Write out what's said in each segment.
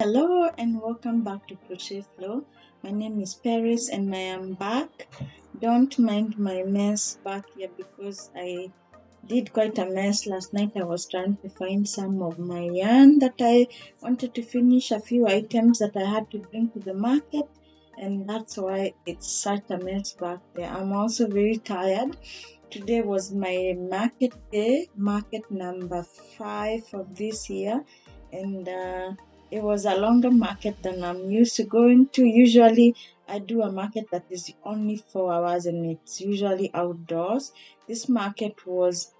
Hello and welcome back to Crochet Flow. My name is Paris and I am back. Don't mind my mess back here because I did quite a mess last night. I was trying to find some of my yarn that I wanted to finish, a few items that I had to bring to the market, and that's why it's such a mess back there. I'm also very tired. Today was my market day, market number 5 of this year, and it was a longer market than I'm used to going to. Usually, I do a market that is only 4 hours and it's usually outdoors. This market was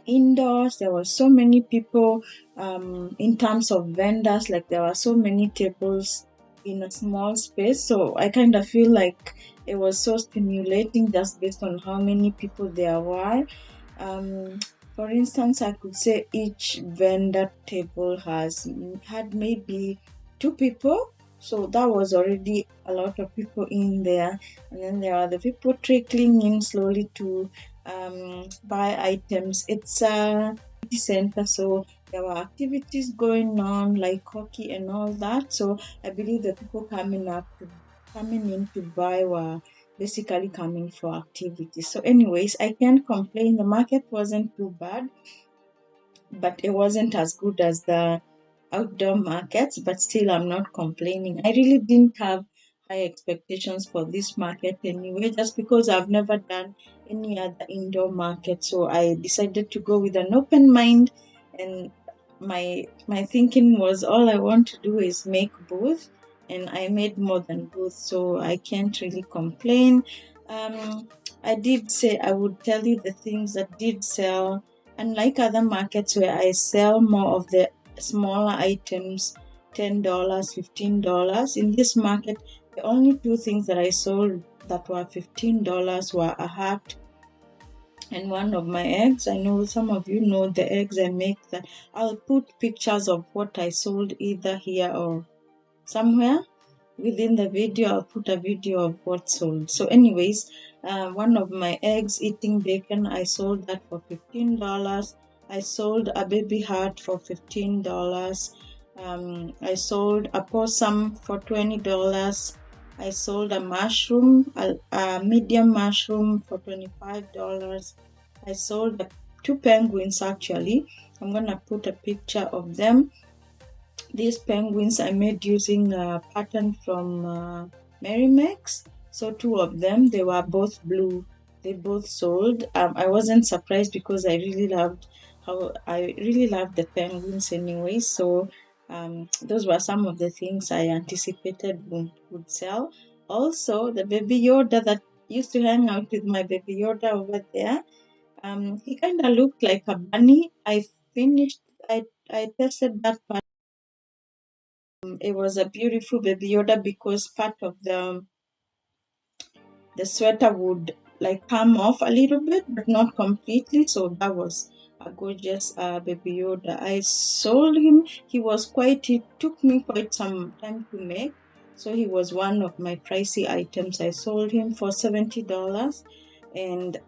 indoors. There were so many people in terms of vendors, like there were so many tables in a small space. So I kind of feel like it was so stimulating just based on how many people there were. For instance, I could say each vendor table had maybe 2 people. So that was already a lot of people in there. And then there are the people trickling in slowly to buy items. It's a city center, so there were activities going on like hockey and all that. So I believe the people coming in to buy were basically coming for activities. So anyways, I can't complain. The market wasn't too bad, but it wasn't as good as the outdoor markets, but still I'm not complaining. I really didn't have high expectations for this market anyway, just because I've never done any other indoor market. So I decided to go with an open mind, and my thinking was all I want to do is make booth, and I made more than booth, so I can't really complain. I did say I would tell you the things that did sell. Unlike other markets where I sell more of the smaller items, $10, $15, in this market, the only two things that I sold that were $15 were a hat and one of my eggs. I know some of you know the eggs I make. That I'll put pictures of what I sold either here or somewhere within the video. I'll put a video of what sold. So anyways, one of my eggs eating bacon, I sold that for $15. I sold a baby heart for $15. I sold a possum for $20. I sold a mushroom, a medium mushroom for $25. I sold 2 penguins actually. I'm gonna put a picture of them. These penguins I made using a pattern from Merrimax. So 2 of them, they were both blue. They both sold. I wasn't surprised because I really loved the penguins anyway. So those were some of the things I anticipated would sell. Also, the baby Yoda that used to hang out with my baby Yoda over there. He kind of looked like a bunny. I tested that part. It was a beautiful baby Yoda because part of the sweater would like come off a little bit, but not completely. So that was a gorgeous baby Yoda. I sold him. He took me quite some time to make. So he was one of my pricey items. I sold him for $70. And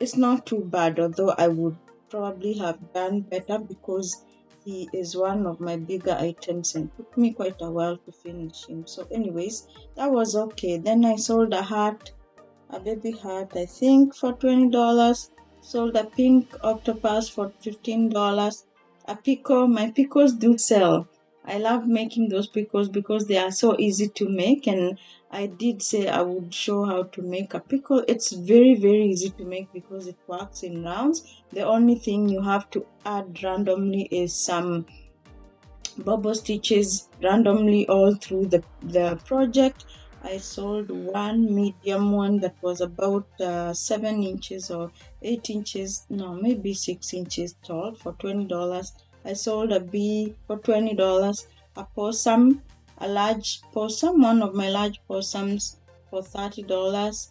it's not too bad, although I would probably have done better because he is one of my bigger items and took me quite a while to finish him. So anyways, that was okay. Then I sold a baby heart, I think for $20. Sold a pink octopus for $15. A pico, my picos do sell. I love making those picos because they are so easy to make, and I did say I would show how to make a pickle. It's very, very easy to make because it works in rounds. The only thing you have to add randomly is some bubble stitches randomly all through the project. I sold one medium one that was about 7 inches or 8 inches, no, maybe 6 inches tall for $20. I sold a bee for $20, a possum, a large possum, one of my large possums for $30.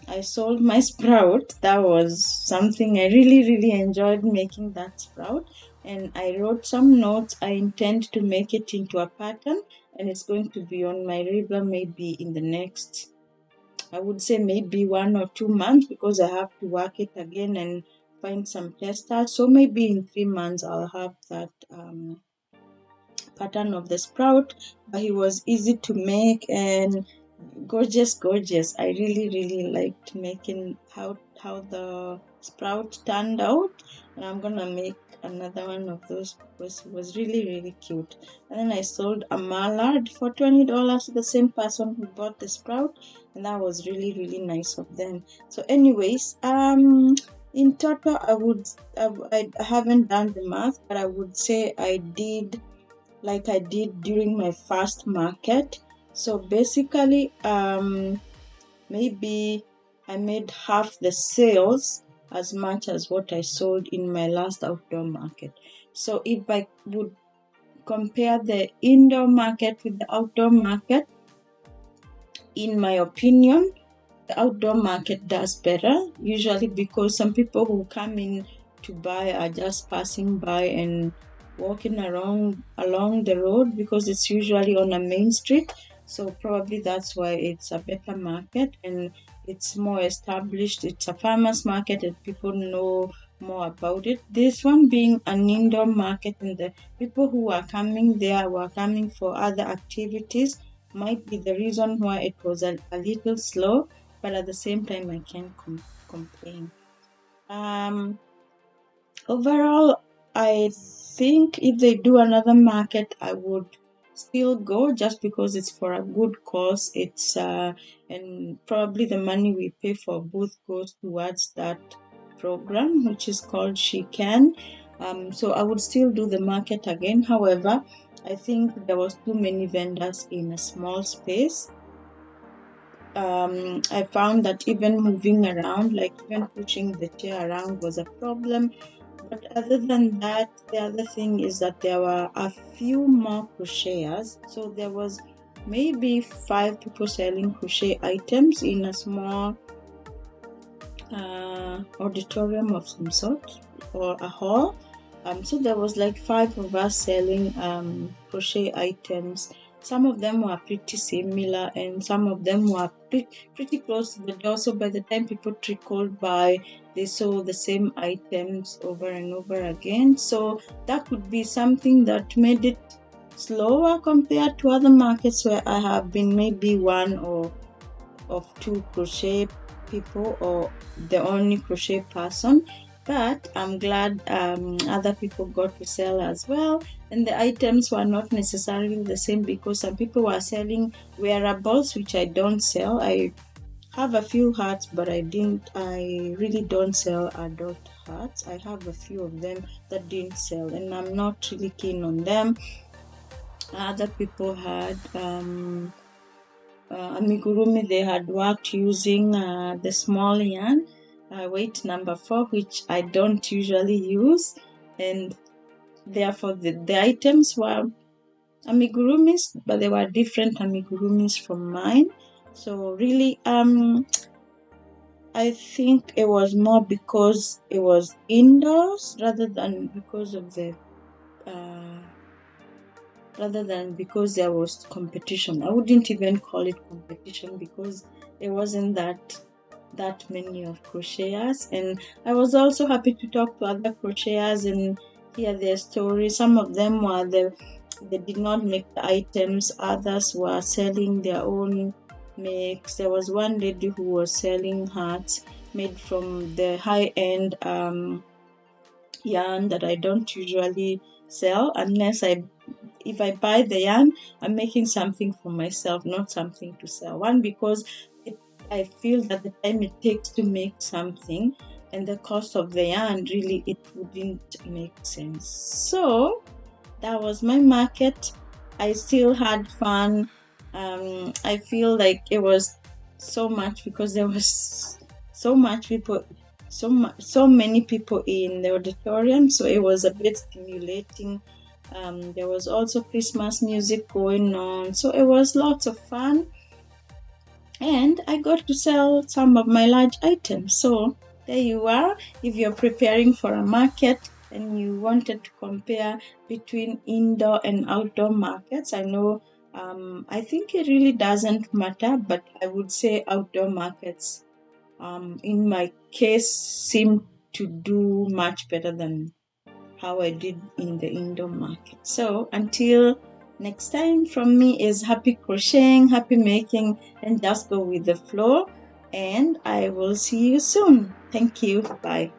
I sold my sprout. That was something I really, really enjoyed making that sprout. And I wrote some notes. I intend to make it into a pattern, and it's going to be on my Ribblr maybe in the next, I would say maybe 1 or 2 months, because I have to work it again and find some testers. So maybe in 3 months I'll have pattern of the sprout, but he was easy to make and gorgeous. I really liked making how the sprout turned out, and I'm gonna make another one of those because it was really cute. And then I sold a mallard for $20 to the same person who bought the sprout, and that was really nice of them. So anyways, in total I haven't done the math, but I would say I did like I did during my first market. So basically, maybe I made half the sales as much as what I sold in my last outdoor market. So if I would compare the indoor market with the outdoor market, in my opinion, the outdoor market does better, usually because some people who come in to buy are just passing by and walking around along the road because it's usually on a main street. So probably that's why it's a better market and it's more established. It's a farmers market and people know more about it. This one being an indoor market, and the people who are coming there were coming for other activities, might be the reason why it was a little slow, but at the same time I can't complain. Overall, I think if they do another market, I would still go just because it's for a good cause. It's and probably the money we pay for booth goes towards that program, which is called She Can. So I would still do the market again. However, I think there was too many vendors in a small space. I found that even moving around, like even pushing the chair around, was a problem. But other than that, the other thing is that there were a few more crocheters. So there was maybe 5 people selling crochet items in a small auditorium of some sort, or a hall. So there was like 5 of us selling crochet items. Some of them were pretty similar and some of them were pretty close to the door. So by the time people trickled by, they saw the same items over and over again. So that could be something that made it slower compared to other markets where I have been maybe one or of 2 crochet people or the only crochet person. But I'm glad other people got to sell as well, and the items were not necessarily the same because some people were selling wearables, which I don't sell. I have a few hats, but I really don't sell adult hats. I have a few of them that didn't sell and I'm not really keen on them. Other people had amigurumi. They had worked using the small yarn, weight number 4, which I don't usually use, and therefore the items were amigurumis, but they were different amigurumis from mine. So really, I think it was more because it was indoors rather than because of the rather than because there was competition. I wouldn't even call it competition because there wasn't that many of crocheters, and I was also happy to talk to other crocheters and hear their stories. Some of them they did not make the items, others were selling their own makes. There was one lady who was selling hats made from the high-end yarn that I don't usually sell unless if I buy the yarn, I'm making something for myself, not something to sell. One, because I feel that the time it takes to make something and the cost of the yarn, really, it wouldn't make sense. So that was my market. I still had fun. I feel like it was so much because there was so many people in the auditorium, so it was a bit stimulating. There was also Christmas music going on, so it was lots of fun, and I got to sell some of my large items. So there you are. If you're preparing for a market and you wanted to compare between indoor and outdoor markets, I know I think it really doesn't matter, but I would say outdoor markets in my case seem to do much better than how I did in the indoor market. So until Next time from me is happy crocheting, happy making, and just go with the flow. And I will see you soon. Thank you. Bye.